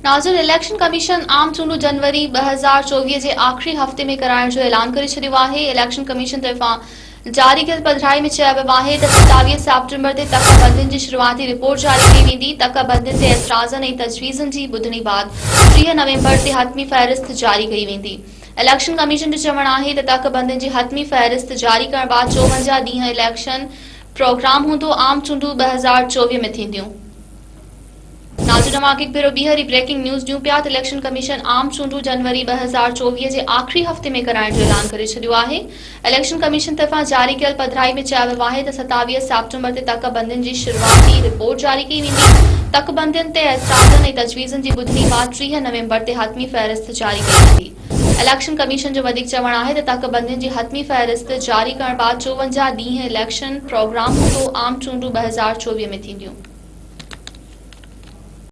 नाज़रीन, election commission आम चूंडू जनवरी 2024 जे आख़िरी हफ़्ते में कराइण जो ऐलान करे छॾियो आहे। इलेक्शन कमीशन तरफ़ां जारी कयल पधिराई में चयो वियो आहे त 27 सेप्टेम्बर ते तकबंदियुनि जी शुरूआती रिपोर्ट जारी कई वेंदी। तकबंदियुनि ते एतिराज़नि ऐं तजवीज़नि जी ॿुधणी बाद 30 नवंबर ते हतमी फ़हिरिस्त जारी कई वेंदी। इलेक्शन कमीशन जो चवणु आहे त तकबंदियुनि जी हतमी फ़हिरिस्त जारी करण बाद 54 ॾींहं इलेक्शन प्रोग्राम हूंदो। आम चूंडू 2024 में थींदियूं। नाज़रीन, हिकु भेरो ॿीहर ब्रेकिंग न्यूज़ ॾियूं पिया त इलेक्शन कमीशन आम चूंडू जनवरी 2024 जे आख़िरी हफ़्ते में कराइण जो ऐलान करे छॾियो आहे। इलेक्शन कमीशन तरफ़ां जारी कयल पधिराई में चयो वियो आहे त 27 सेप्टेम्बर ते तकबंदियुनि जी शुरूआती रिपोर्ट जारी कई वेंदी। तकबंदियुनि ते एतिराज़नि ऐं तजवीज़नि जी ॿुधणी बाद 30 नवंबर ते हतमी फ़हिरिस्त जारी कई वेंदी। इलेक्शन कमीशन जो वधीक चवणु आहे त तकबंदियुनि जी हतमी फ़हिरिस्त जारी करण बाद 54 ॾींहं इलेक्शन प्रोग्राम हूंदो। आम चूंडू 2024 में थींदियूं।